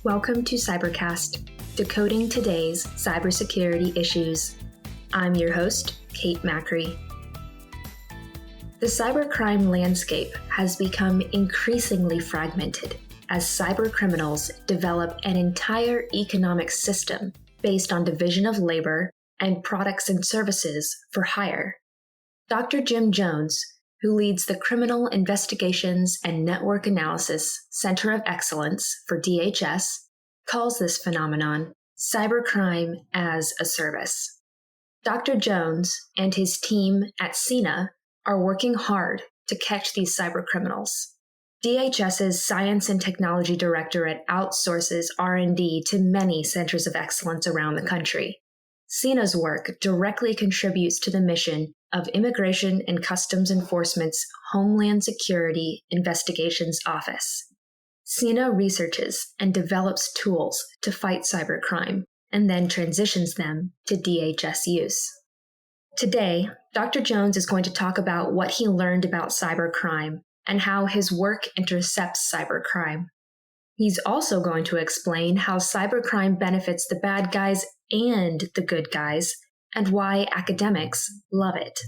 Welcome to Cybercast, decoding today's cybersecurity issues. I'm your host, Kate Macri. The cybercrime landscape has become increasingly fragmented as cybercriminals develop an entire economic system based on division of labor and products and services for hire. Dr. Jim Jones, who leads the Criminal Investigations and Network Analysis Center of Excellence for DHS, calls this phenomenon cybercrime as a service. Dr. Jones and his team at CINA are working hard to catch these cybercriminals. DHS's Science and Technology Directorate outsources R&D to many centers of excellence around the country. CINA's work directly contributes to the mission of Immigration and Customs Enforcement's Homeland Security Investigations Office. CINA researches and develops tools to fight cybercrime and then transitions them to DHS use. Today, Dr. Jones is going to talk about what he learned about cybercrime and how his work intercepts cybercrime. He's also going to explain how cybercrime benefits the bad guys and the good guys, and why academics love it.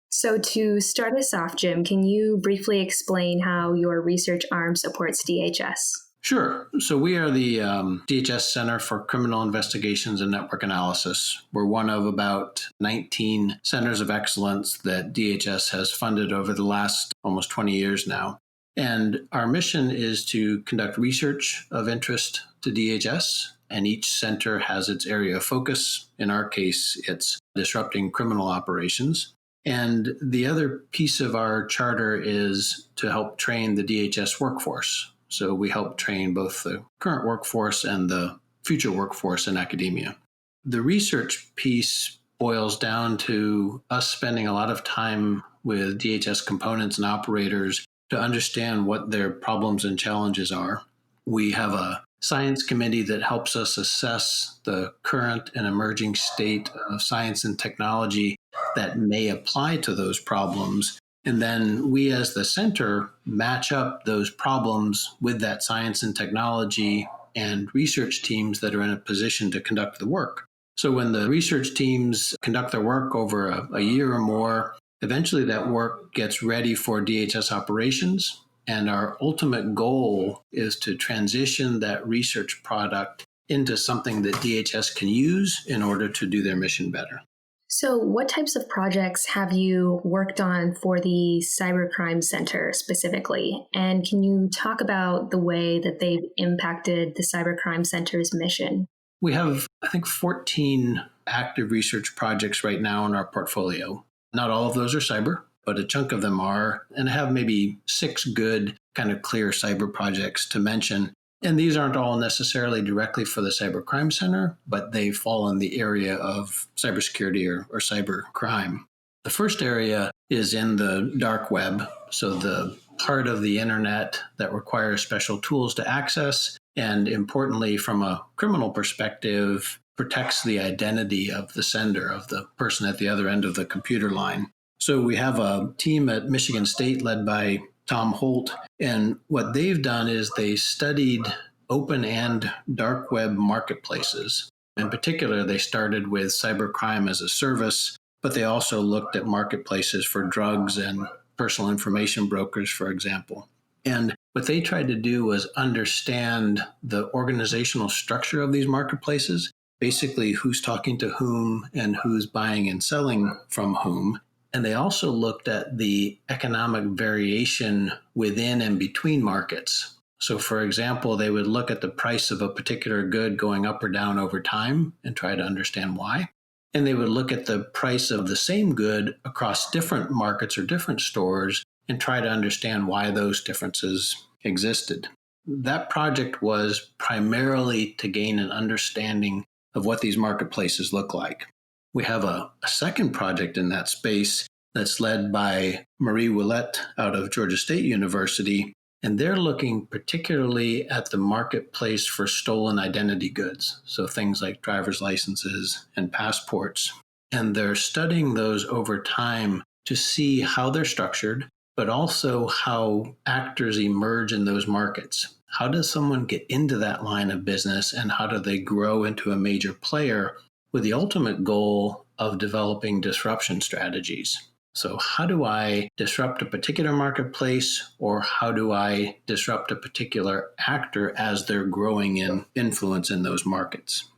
So to start us off, Jim, can you briefly explain how your research arm supports DHS? Sure. So we are the DHS Center for Criminal Investigations and Network Analysis. We're one of about 19 centers of excellence that DHS has funded over the last almost 20 years now. And our mission is to conduct research of interest to DHS, and each center has its area of focus. In our case, it's disrupting criminal operations. And the other piece of our charter is to help train the DHS workforce. So we help train both the current workforce and the future workforce in academia. The research piece boils down to us spending a lot of time with DHS components and operators to understand what their problems and challenges are. We have a science committee that helps us assess the current and emerging state of science and technology that may apply to those problems. And then we as the center match up those problems with that science and technology and research teams that are in a position to conduct the work. So when the research teams conduct their work over a year or more, eventually that work gets ready for DHS operations. And our ultimate goal is to transition that research product into something that DHS can use in order to do their mission better. So what types of projects have you worked on for the Cybercrime Center specifically? And can you talk about the way that they've impacted the Cybercrime Center's mission? We have, I think, 14 active research projects right now in our portfolio. Not all of those are cyber, but a chunk of them are, and I have maybe 6 good kind of clear cyber projects to mention. And these aren't all necessarily directly for the Cybercrime Center, but they fall in the area of cybersecurity or cybercrime. The first area is in the dark web, so the part of the internet that requires special tools to access, and importantly, from a criminal perspective, protects the identity of the sender, of the person at the other end of the computer line. So we have a team at Michigan State led by Tom Holt, and what they've done is they studied open and dark web marketplaces. In particular, they started with cybercrime as a service, but they also looked at marketplaces for drugs and personal information brokers, for example. And what they tried to do was understand the organizational structure of these marketplaces, basically who's talking to whom and who's buying and selling from whom. And they also looked at the economic variation within and between markets. So, for example, they would look at the price of a particular good going up or down over time and try to understand why. And they would look at the price of the same good across different markets or different stores and try to understand why those differences existed. That project was primarily to gain an understanding of what these marketplaces look like. We have a second project in that space that's led by Marie Willette out of Georgia State University, and they're looking particularly at the marketplace for stolen identity goods, so things like driver's licenses and passports. And they're studying those over time to see how they're structured, but also how actors emerge in those markets. how does someone get into that line of business and how do they grow into a major player with the ultimate goal of developing disruption strategies? So how do I disrupt a particular marketplace, or how do I disrupt a particular actor as they're growing in influence in those markets?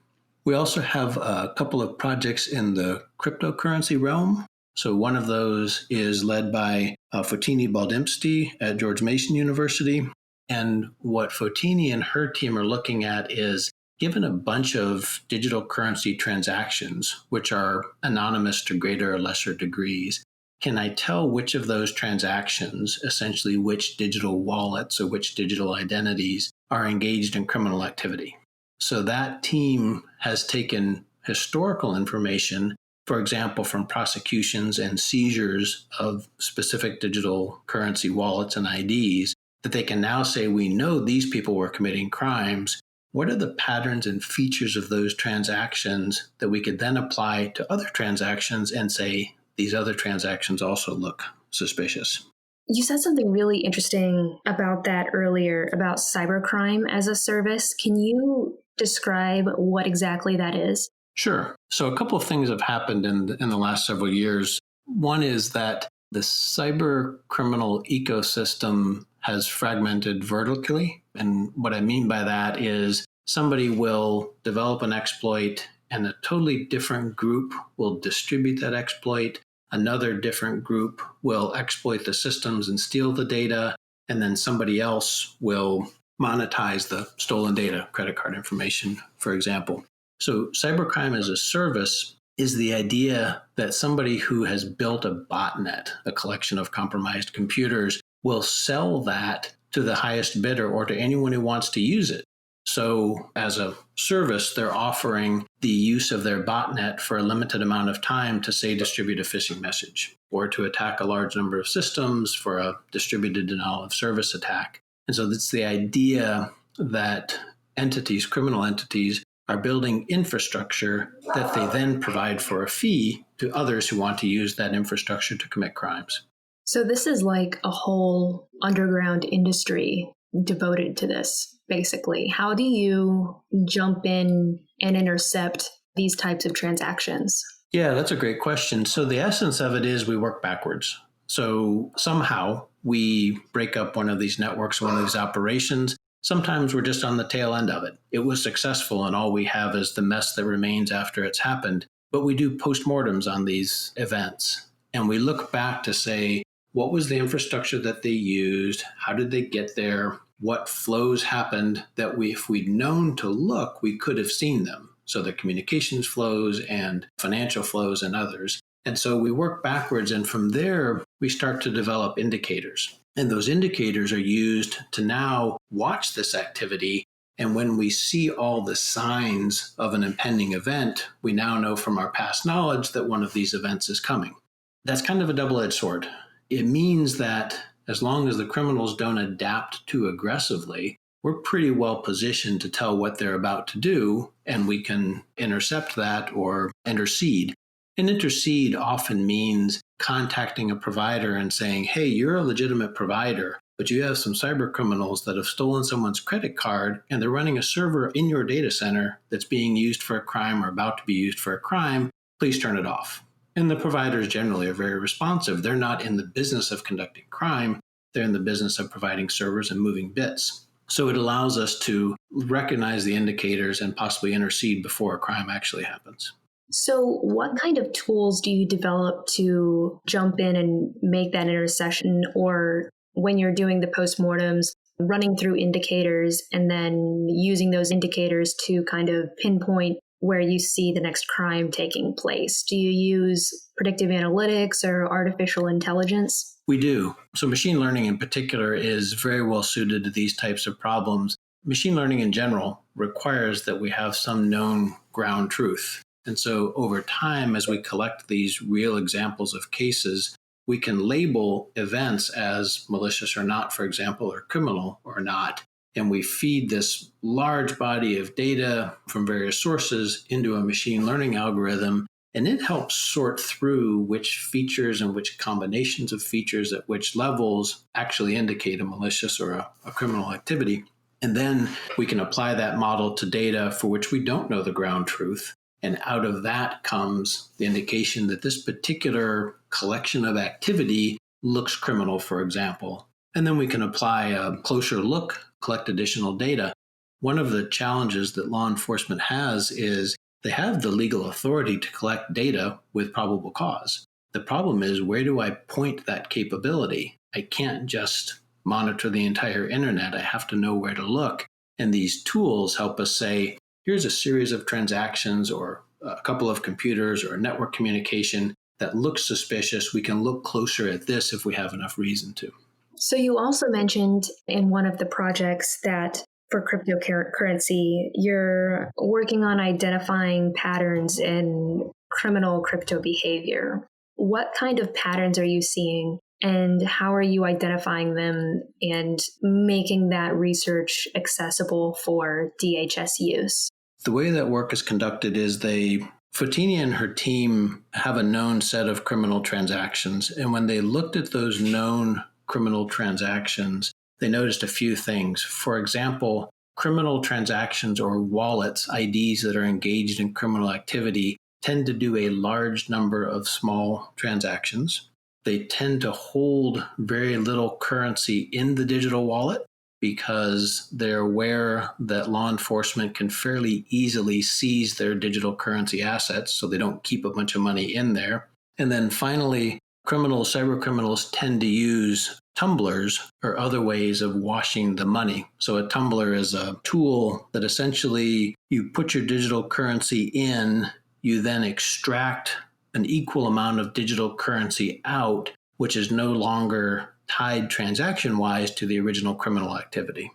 We also have a couple of projects in the cryptocurrency realm. So one of those is led by Fotini Baldimsti at George Mason University. And what Fotini and her team are looking at is, given a bunch of digital currency transactions, which are anonymous to greater or lesser degrees, can I tell which of those transactions, essentially which digital wallets or which digital identities, are engaged in criminal activity? So that team has taken historical information, for example, from prosecutions and seizures of specific digital currency wallets and IDs, that they can now say, we know these people were committing crimes. What are the patterns and features of those transactions that we could then apply to other transactions and say, these other transactions also look suspicious? You said something really interesting about that earlier, about cybercrime as a service. Can you describe what exactly that is? Sure. So a couple of things have happened in the last several years. One is that the cyber criminal ecosystem has fragmented vertically. And what I mean by that is somebody will develop an exploit and a totally different group will distribute that exploit. Another different group will exploit the systems and steal the data. And then somebody else will monetize the stolen data, credit card information, for example. So cybercrime as a service is the idea that somebody who has built a botnet, a collection of compromised computers, will sell that to the highest bidder or to anyone who wants to use it. So as a service, they're offering the use of their botnet for a limited amount of time to, say, distribute a phishing message or to attack a large number of systems for a distributed denial of service attack. And so that's the idea that entities, criminal entities, are building infrastructure that they then provide for a fee to others who want to use that infrastructure to commit crimes. So this is like a whole underground industry devoted to this, basically. How do you jump in and intercept these types of transactions? Yeah, that's a great question. So the essence of it is we work backwards. So somehow we break up one of these networks, one of these operations. Sometimes we're just on the tail end of it. It was successful and all we have is the mess that remains after it's happened. But we do postmortems on these events. And we look back to say, what was the infrastructure that they used? How did they get there? What flows happened that if we'd known to look, we could have seen them. So the communications flows and financial flows and others. And so we work backwards. And from there, we start to develop indicators. And those indicators are used to now watch this activity. And when we see all the signs of an impending event, we now know from our past knowledge that one of these events is coming. That's kind of a double-edged sword. It means that as long as the criminals don't adapt too aggressively, we're pretty well positioned to tell what they're about to do, and we can intercept that or intercede. And intercede often means contacting a provider and saying, hey, you're a legitimate provider, but you have some cyber criminals that have stolen someone's credit card, and they're running a server in your data center that's being used for a crime or about to be used for a crime. Please turn it off. And the providers generally are very responsive. They're not in the business of conducting crime. They're in the business of providing servers and moving bits. So it allows us to recognize the indicators and possibly intercede before a crime actually happens. So what kind of tools do you develop to jump in and make that intercession, or when you're doing the postmortems, running through indicators and then using those indicators to kind of pinpoint where you see the next crime taking place? Do you use predictive analytics or artificial intelligence? We do. So machine learning in particular is very well suited to these types of problems. Machine learning in general requires that we have some known ground truth. And so over time, as we collect these real examples of cases, we can label events as malicious or not, for example, or criminal or not. And we feed this large body of data from various sources into a machine learning algorithm, and it helps sort through which features and which combinations of features at which levels actually indicate a malicious or a criminal activity. And then we can apply that model to data for which we don't know the ground truth. And out of that comes the indication that this particular collection of activity looks criminal, for example. And then we can apply a closer look, collect additional data. One of the challenges that law enforcement has is they have the legal authority to collect data with probable cause. The problem is, where do I point that capability? I can't just monitor the entire internet. I have to know where to look. And these tools help us say, here's a series of transactions or a couple of computers or network communication that looks suspicious. We can look closer at this if we have enough reason to. So you also mentioned in one of the projects that for cryptocurrency, you're working on identifying patterns in criminal crypto behavior. What kind of patterns are you seeing, and how are you identifying them and making that research accessible for DHS use? The way that work is conducted is Fotini and her team have a known set of criminal transactions. And when they looked at those known criminal transactions, they noticed a few things. For example, criminal transactions or wallets, IDs that are engaged in criminal activity, tend to do a large number of small transactions. They tend to hold very little currency in the digital wallet because they're aware that law enforcement can fairly easily seize their digital currency assets, so they don't keep a bunch of money in there. And then finally, cybercriminals tend to use tumblers or other ways of washing the money. So a tumbler is a tool that essentially you put your digital currency in, you then extract an equal amount of digital currency out, which is no longer tied transaction-wise to the original criminal activity.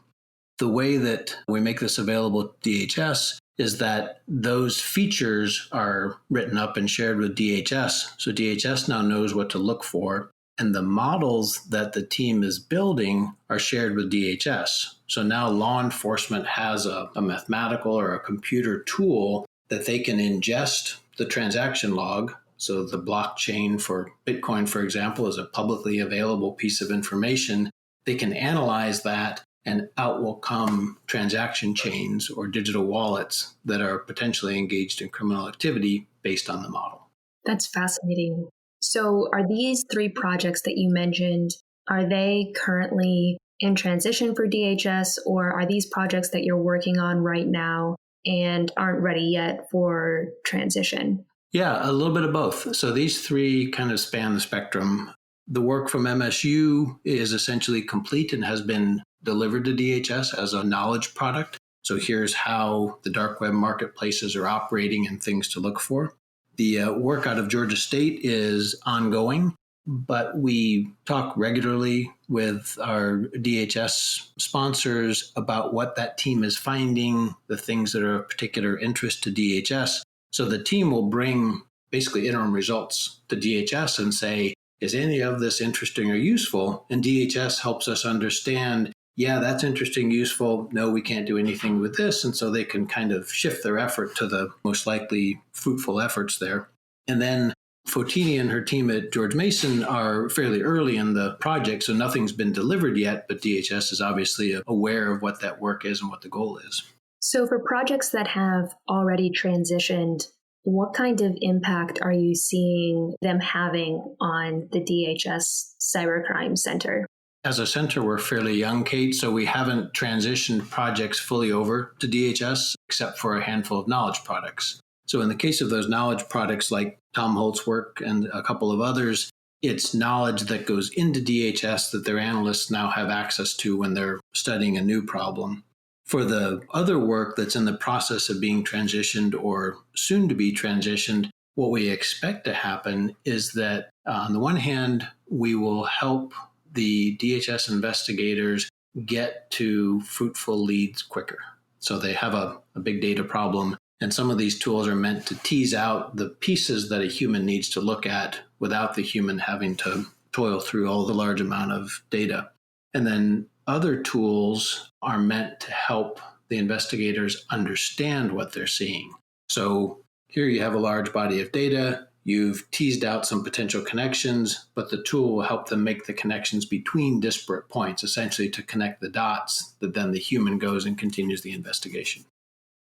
The way that we make this available to DHS is that those features are written up and shared with DHS. So DHS now knows what to look for. And the models that the team is building are shared with DHS. So now law enforcement has a mathematical or a computer tool that they can ingest the transaction log. So the blockchain for Bitcoin, for example, is a publicly available piece of information. They can analyze that, and out will come transaction chains or digital wallets that are potentially engaged in criminal activity based on the model. That's fascinating. So are these 3 projects that you mentioned, are they currently in transition for DHS, or are these projects that you're working on right now and aren't ready yet for transition? Yeah, a little bit of both. So these 3 kind of span the spectrum. The work from MSU is essentially complete and has been delivered to DHS as a knowledge product. So here's how the dark web marketplaces are operating and things to look for. The work out of Georgia State is ongoing, but we talk regularly with our DHS sponsors about what that team is finding, the things that are of particular interest to DHS. So the team will bring basically interim results to DHS and say, is any of this interesting or useful? And DHS helps us understand, yeah, that's interesting, useful. No, we can't do anything with this. And so they can kind of shift their effort to the most likely fruitful efforts there. And then Fotini and her team at George Mason are fairly early in the project, so nothing's been delivered yet, but DHS is obviously aware of what that work is and what the goal is. So for projects that have already transitioned, what kind of impact are you seeing them having on the DHS Cybercrime Center? As a center, we're fairly young, Kate, so we haven't transitioned projects fully over to DHS except for a handful of knowledge products. So in the case of those knowledge products like Tom Holt's work and a couple of others, it's knowledge that goes into DHS that their analysts now have access to when they're studying a new problem. For the other work that's in the process of being transitioned or soon to be transitioned, what we expect to happen is that on the one hand, we will help the DHS investigators get to fruitful leads quicker. So they have a big data problem, and some of these tools are meant to tease out the pieces that a human needs to look at without the human having to toil through all the large amount of data. And then other tools are meant to help the investigators understand what they're seeing. So here you have a large body of data. You've teased out some potential connections, but the tool will help them make the connections between disparate points, essentially to connect the dots that then the human goes and continues the investigation.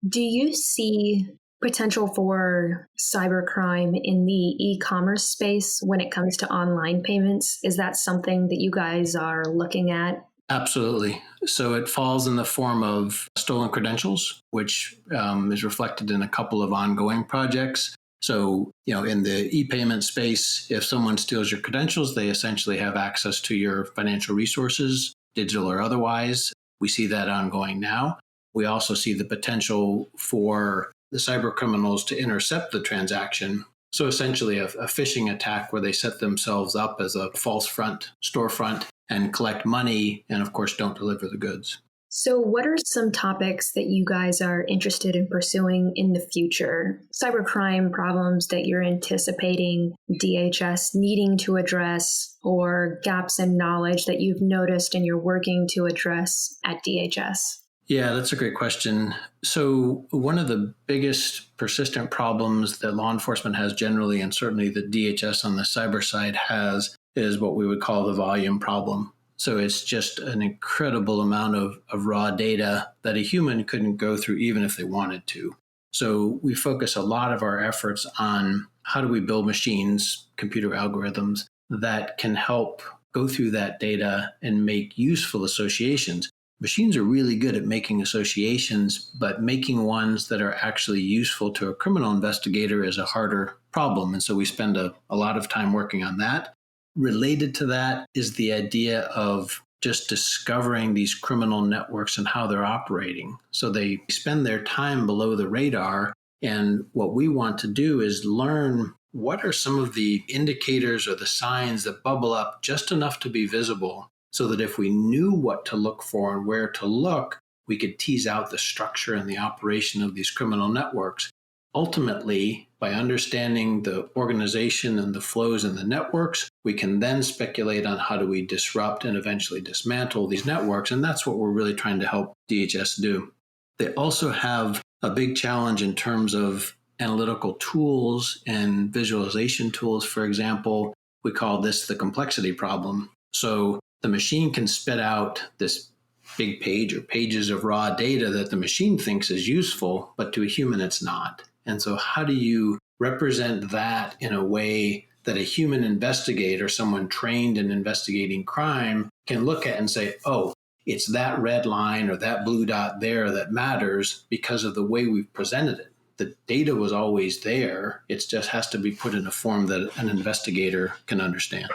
Do you see potential for cybercrime in the e-commerce space when it comes to online payments? Is that something that you guys are looking at? Absolutely. So it falls in the form of stolen credentials, which is reflected in a couple of ongoing projects. So, in the e-payment space, if someone steals your credentials, they essentially have access to your financial resources, digital or otherwise. We see that ongoing now. We also see the potential for the cybercriminals to intercept the transaction. So essentially a phishing attack where they set themselves up as a false storefront and collect money and, of course, don't deliver the goods. So what are some topics that you guys are interested in pursuing in the future? Cybercrime problems that you're anticipating DHS needing to address, or gaps in knowledge that you've noticed and you're working to address at DHS? Yeah, that's a great question. So one of the biggest persistent problems that law enforcement has generally, and certainly the DHS on the cyber side has, is what we would call the volume problem. So it's just an incredible amount of raw data that a human couldn't go through even if they wanted to. So we focus a lot of our efforts on how do we build machines, computer algorithms, that can help go through that data and make useful associations. Machines are really good at making associations, but making ones that are actually useful to a criminal investigator is a harder problem. And so we spend a lot of time working on that. Related to that is the idea of just discovering these criminal networks and how they're operating. So they spend their time below the radar. And what we want to do is learn what are some of the indicators or the signs that bubble up just enough to be visible, so that if we knew what to look for and where to look, we could tease out the structure and the operation of these criminal networks. Ultimately, by understanding the organization and the flows in the networks, we can then speculate on how do we disrupt and eventually dismantle these networks. And that's what we're really trying to help DHS do. They also have a big challenge in terms of analytical tools and visualization tools. For example, we call this the complexity problem. So the machine can spit out this big page or pages of raw data that the machine thinks is useful, but to a human it's not. And so how do you represent that in a way that a human investigator, someone trained in investigating crime, can look at and say, oh, it's that red line or that blue dot there that matters because of the way we've presented it. The data was always there. It just has to be put in a form that an investigator can understand.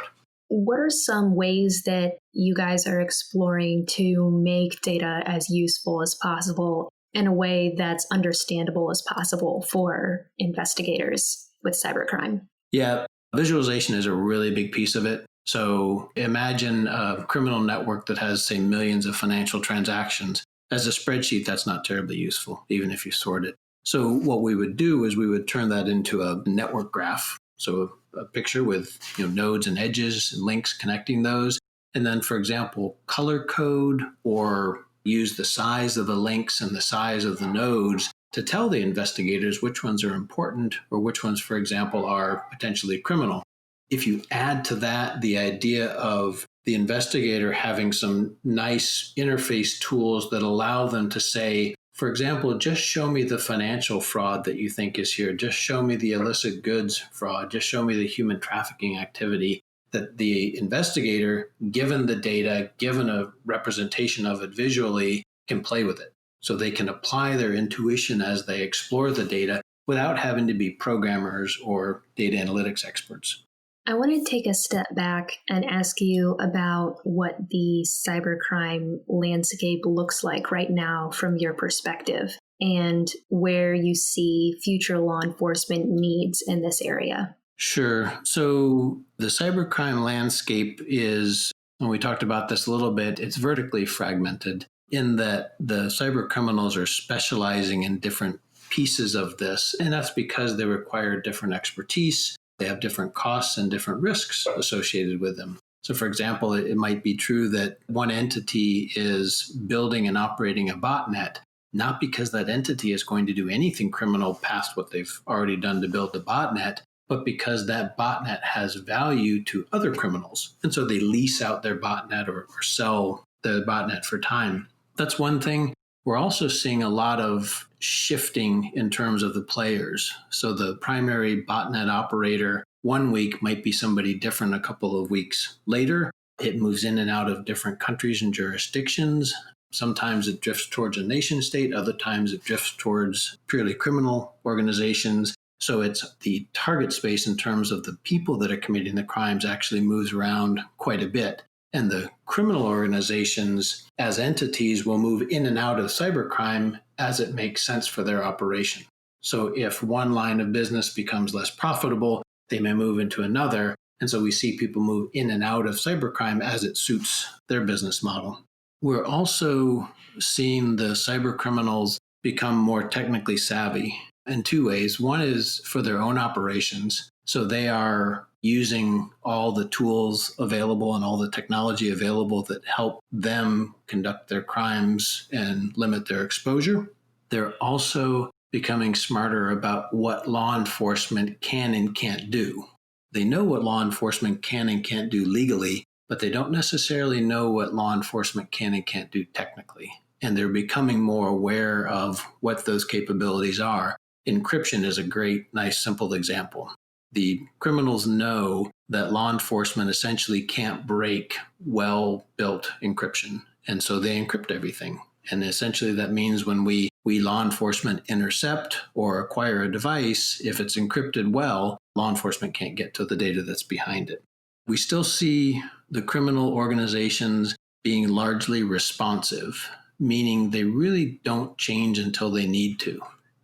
What are some ways that you guys are exploring to make data as useful as possible in a way that's understandable as possible for investigators with cybercrime? Yeah, visualization is a really big piece of it. So imagine a criminal network that has, say, millions of financial transactions. As a spreadsheet, that's not terribly useful, even if you sort it. So what we would do is we would turn that into a network graph. So a picture with nodes and edges and links connecting those. And then, for example, color code or use the size of the links and the size of the nodes to tell the investigators which ones are important or which ones, for example, are potentially criminal. If you add to that the idea of the investigator having some nice interface tools that allow them to say, for example, just show me the financial fraud that you think is here. Just show me the illicit goods fraud. Just show me the human trafficking activity. That the investigator, given the data, given a representation of it visually, can play with it. So they can apply their intuition as they explore the data without having to be programmers or data analytics experts. I want to take a step back and ask you about what the cybercrime landscape looks like right now from your perspective and where you see future law enforcement needs in this area. Sure. So the cybercrime landscape is, and we talked about this a little bit, it's vertically fragmented in that the cybercriminals are specializing in different pieces of this, and that's because they require different expertise. They have different costs and different risks associated with them. So, for example, it might be true that one entity is building and operating a botnet, not because that entity is going to do anything criminal past what they've already done to build the botnet, but because that botnet has value to other criminals. And so they lease out their botnet or sell the botnet for time. That's one thing. We're also seeing a lot of shifting in terms of the players. So the primary botnet operator one week might be somebody different a couple of weeks later. It moves in and out of different countries and jurisdictions. Sometimes it drifts towards a nation state. Other times it drifts towards purely criminal organizations. So it's the target space in terms of the people that are committing the crimes actually moves around quite a bit. And the criminal organizations as entities will move in and out of cybercrime as it makes sense for their operation. So if one line of business becomes less profitable, they may move into another. And so we see people move in and out of cybercrime as it suits their business model. We're also seeing the cybercriminals become more technically savvy in two ways. One is for their own operations. So they are using all the tools available and all the technology available that help them conduct their crimes and limit their exposure. They're also becoming smarter about what law enforcement can and can't do. They know what law enforcement can and can't do legally, but they don't necessarily know what law enforcement can and can't do technically. And they're becoming more aware of what those capabilities are. Encryption is a great, nice, simple example. The criminals know that law enforcement essentially can't break well-built encryption. And so they encrypt everything. And essentially that means when we law enforcement intercept or acquire a device, if it's encrypted well, law enforcement can't get to the data that's behind it. We still see the criminal organizations being largely responsive, meaning they really don't change until they need to.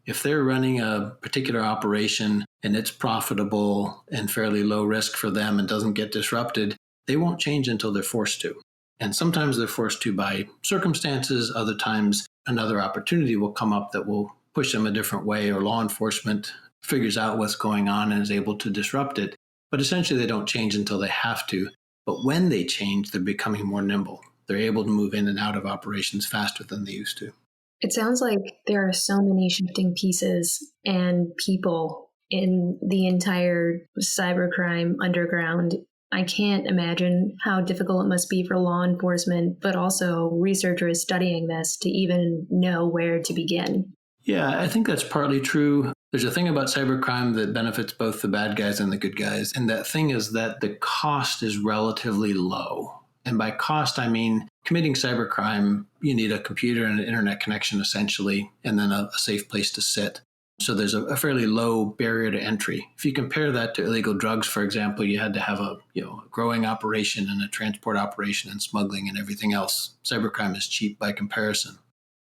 If they're running a particular operation and it's profitable and fairly low risk for them and doesn't get disrupted, they won't change until they're forced to. And sometimes they're forced to by circumstances. Other times another opportunity will come up that will push them a different way, or law enforcement figures out what's going on and is able to disrupt it. But essentially they don't change until they have to. But when they change, they're becoming more nimble. They're able to move in and out of operations faster than they used to. It sounds like there are so many shifting pieces and people in the entire cybercrime underground. I can't imagine how difficult it must be for law enforcement, but also researchers studying this to even know where to begin. Yeah, I think that's partly true. There's a thing about cybercrime that benefits both the bad guys and the good guys. And that thing is that the cost is relatively low. And by cost, I mean committing cybercrime, you need a computer and an internet connection essentially, and then a safe place to sit. So there's a fairly low barrier to entry. If you compare that to illegal drugs, for example, you had to have a growing operation and a transport operation and smuggling and everything else. Cybercrime is cheap by comparison.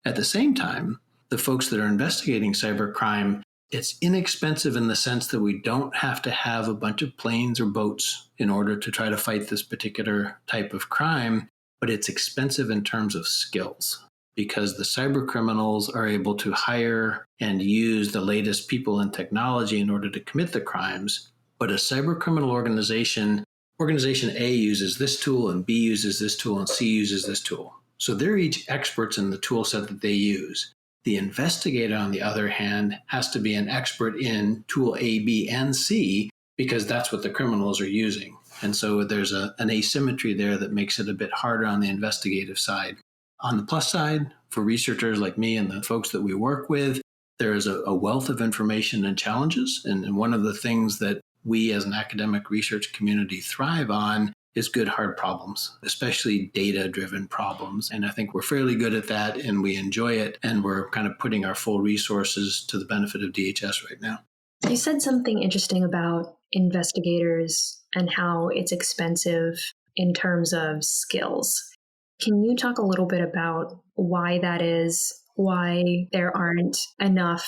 At the same time, the folks that are investigating cybercrime, it's inexpensive in the sense that we don't have to have a bunch of planes or boats in order to try to fight this particular type of crime, but it's expensive in terms of skills, because the cyber criminals are able to hire and use the latest people and technology in order to commit the crimes. But a cyber criminal organization A uses this tool and B uses this tool and C uses this tool. So they're each experts in the tool set that they use. The investigator, on the other hand, has to be an expert in tool A, B, and C because that's what the criminals are using. And so there's an asymmetry there that makes it a bit harder on the investigative side. On the plus side, for researchers like me and the folks that we work with, there is a wealth of information and challenges. And one of the things that we as an academic research community thrive on is good hard problems, especially data-driven problems. And I think we're fairly good at that and we enjoy it. And we're kind of putting our full resources to the benefit of DHS right now. You said something interesting about investigators and how it's expensive in terms of skills. Can you talk a little bit about why that is, why there aren't enough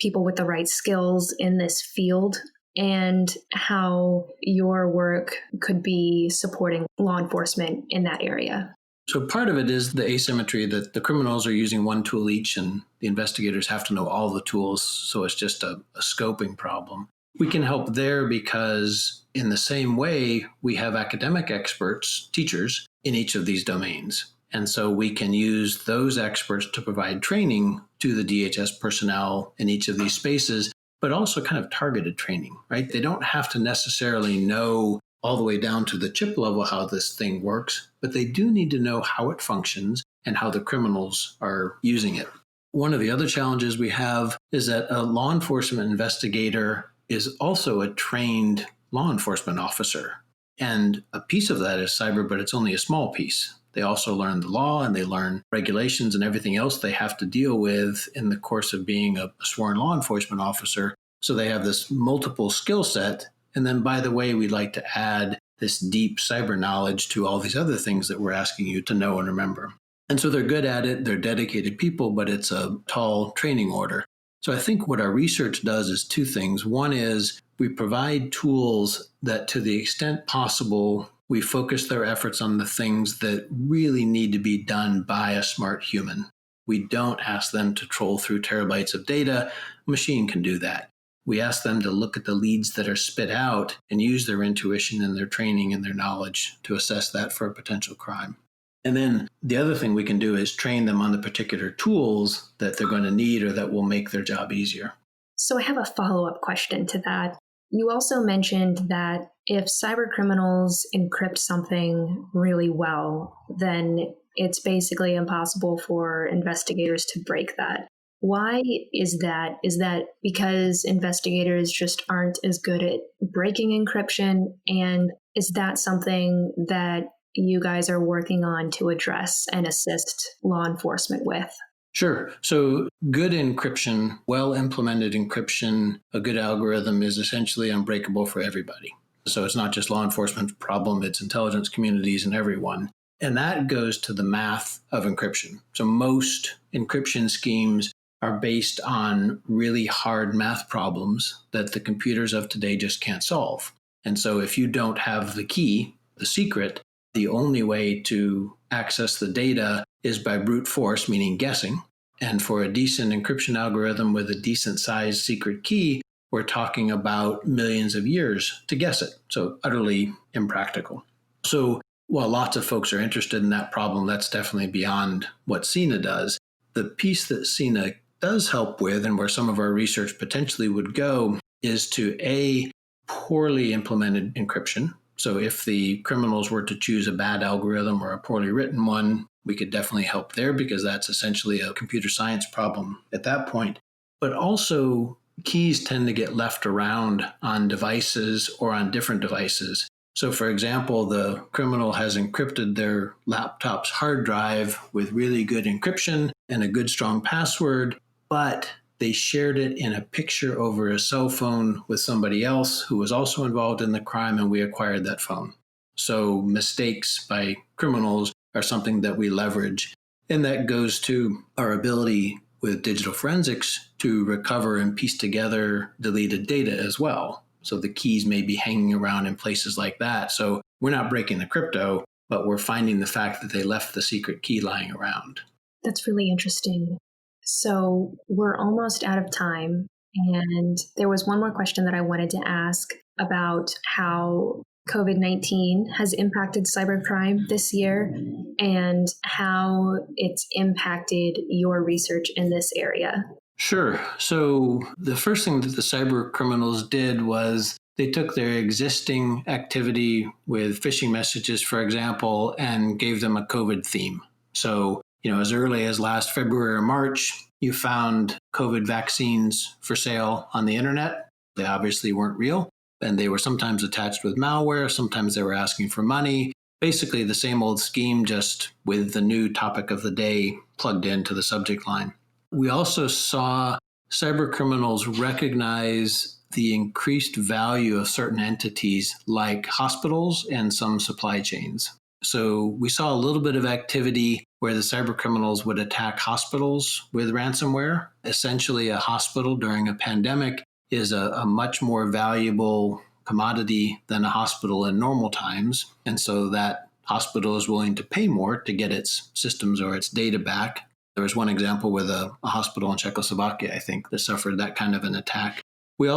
people with the right skills in this field, and how your work could be supporting law enforcement in that area? So part of it is the asymmetry that the criminals are using one tool each and the investigators have to know all the tools. So it's just a scoping problem. We can help there because in the same way, we have academic experts, teachers, in each of these domains. And so we can use those experts to provide training to the DHS personnel in each of these spaces. but also kind of targeted training, right? They don't have to necessarily know all the way down to the chip level how this thing works, but they do need to know how it functions and how the criminals are using it. One of the other challenges we have is that a law enforcement investigator is also a trained law enforcement officer. And a piece of that is cyber, but it's only a small piece. They also learn the law and they learn regulations and everything else they have to deal with in the course of being a sworn law enforcement officer. So they have this multiple skill set. And then, by the way, we'd like to add this deep cyber knowledge to all these other things that we're asking you to know and remember. And so they're good at it. They're dedicated people, but it's a tall training order. So I think what our research does is two things. One is we provide tools that, to the extent possible, we focus their efforts on the things that really need to be done by a smart human. We don't ask them to troll through terabytes of data. A machine can do that. We ask them to look at the leads that are spit out and use their intuition and their training and their knowledge to assess that for a potential crime. And then the other thing we can do is train them on the particular tools that they're going to need or that will make their job easier. So I have a follow-up question to that. You also mentioned that if cybercriminals encrypt something really well, then it's basically impossible for investigators to break that. Why is that? Is that because investigators just aren't as good at breaking encryption? And is that something that you guys are working on to address and assist law enforcement with? Sure. So good encryption, well-implemented encryption, a good algorithm is essentially unbreakable for everybody. So it's not just law enforcement problem, it's intelligence communities and everyone. And that goes to the math of encryption. So most encryption schemes are based on really hard math problems that the computers of today just can't solve. And so if you don't have the key, the secret, the only way to access the data is by brute force, meaning guessing. And for a decent encryption algorithm with a decent sized secret key, we're talking about millions of years to guess it. So utterly impractical. So while lots of folks are interested in that problem, that's definitely beyond what CINA does. The piece that CINA does help with, and where some of our research potentially would go, is to A, poorly implemented encryption. So if the criminals were to choose a bad algorithm or a poorly written one, we could definitely help there because that's essentially a computer science problem at that point. But also, keys tend to get left around on devices or on different devices. So for example, the criminal has encrypted their laptop's hard drive with really good encryption and a good strong password, but they shared it in a picture over a cell phone with somebody else who was also involved in the crime, and we acquired that phone. So mistakes by criminals are something that we leverage. And that goes to our ability with digital forensics to recover and piece together deleted data as well. So the keys may be hanging around in places like that. So we're not breaking the crypto, but we're finding the fact that they left the secret key lying around. That's really interesting. So we're almost out of time. And there was one more question that I wanted to ask about how COVID-19 has impacted cybercrime this year and how it's impacted your research in this area. Sure. So the first thing that the cyber criminals did was they took their existing activity with phishing messages, for example, and gave them a COVID theme. So, as early as last February or March, you found COVID vaccines for sale on the internet. They obviously weren't real, and they were sometimes attached with malware. Sometimes they were asking for money. Basically the same old scheme, just with the new topic of the day plugged into the subject line. We also saw cyber criminals recognize the increased value of certain entities like hospitals and some supply chains. So we saw a little bit of activity where the cyber criminals would attack hospitals with ransomware. Essentially, a hospital during a pandemic is a much more valuable commodity than a hospital in normal times. And so that hospital is willing to pay more to get its systems or its data back. There was one example with a hospital in Czechoslovakia, I think, that suffered that kind of an attack. We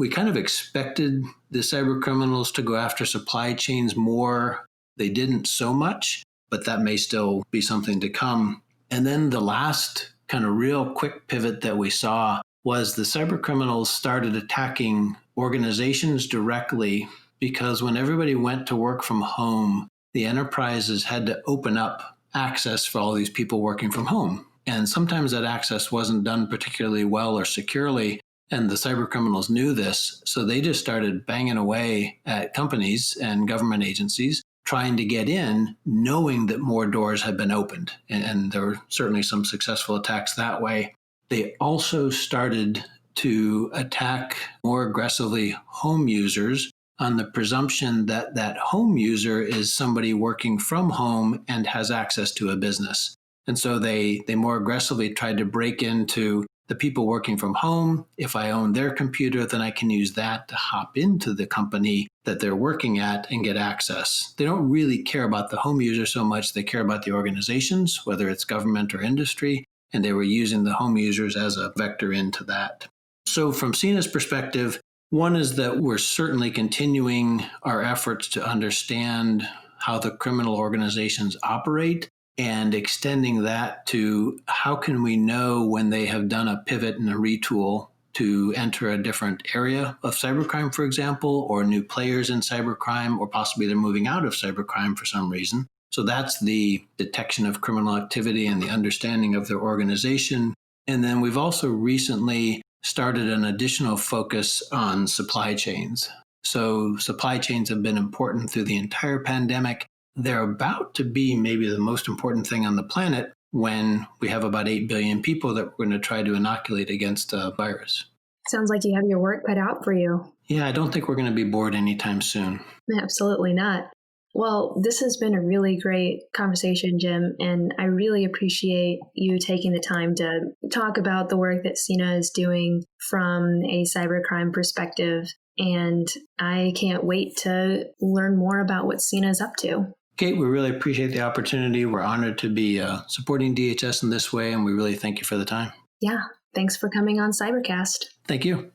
kind of expected the cyber criminals to go after supply chains more. They didn't so much, but that may still be something to come. And then the last kind of real quick pivot that we saw was the cybercriminals started attacking organizations directly because when everybody went to work from home, the enterprises had to open up access for all these people working from home. And sometimes that access wasn't done particularly well or securely, and the cybercriminals knew this, so they just started banging away at companies and government agencies trying to get in, knowing that more doors had been opened. And there were certainly some successful attacks that way. They also started to attack more aggressively home users on the presumption that that home user is somebody working from home and has access to a business. And so they more aggressively tried to break into the people working from home. If I own their computer, then I can use that to hop into the company that they're working at and get access. They don't really care about the home user so much. They care about the organizations, whether it's government or industry, and they were using the home users as a vector into that. So from CINA's perspective, one is that we're certainly continuing our efforts to understand how the criminal organizations operate and extending that to how can we know when they have done a pivot and a retool to enter a different area of cybercrime, for example, or new players in cybercrime, or possibly they're moving out of cybercrime for some reason. So that's the detection of criminal activity and the understanding of their organization. And then we've also recently started an additional focus on supply chains. So supply chains have been important through the entire pandemic. They're about to be maybe the most important thing on the planet when we have about 8 billion people that we're going to try to inoculate against a virus. Sounds like you have your work cut out for you. Yeah, I don't think we're going to be bored anytime soon. Absolutely not. Well, this has been a really great conversation, Jim, and I really appreciate you taking the time to talk about the work that CINA is doing from a cybercrime perspective. And I can't wait to learn more about what CINA is up to. Kate, we really appreciate the opportunity. We're honored to be supporting DHS in this way, and we really thank you for the time. Yeah, thanks for coming on Cybercast. Thank you.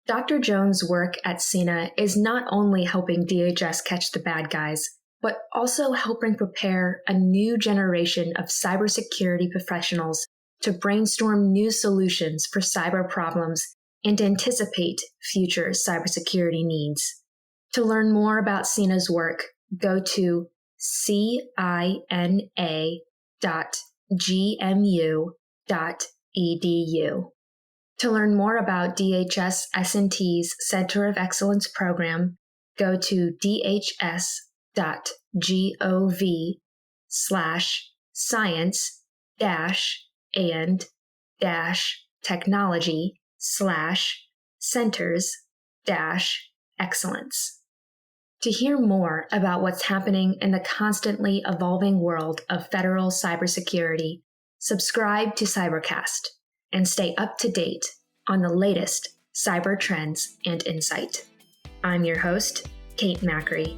Dr. Jones' work at CINA is not only helping DHS catch the bad guys, but also helping prepare a new generation of cybersecurity professionals to brainstorm new solutions for cyber problems and anticipate future cybersecurity needs. To learn more about CINA's work, go to cina.gmu.edu. To learn more about DHS S&T's Center of Excellence program, go to dhs.gov/science-and-technology/centers-excellence. To hear more about what's happening in the constantly evolving world of federal cybersecurity, subscribe to Cybercast and stay up to date on the latest cyber trends and insight. I'm your host, Kate Macri.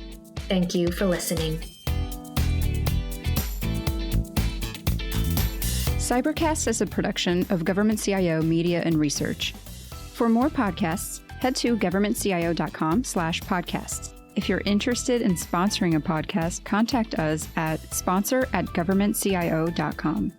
Thank you for listening. Cybercast is a production of Government CIO Media and Research. For more podcasts, head to governmentcio.com/podcasts. If you're interested in sponsoring a podcast, contact us at sponsor@governmentcio.com.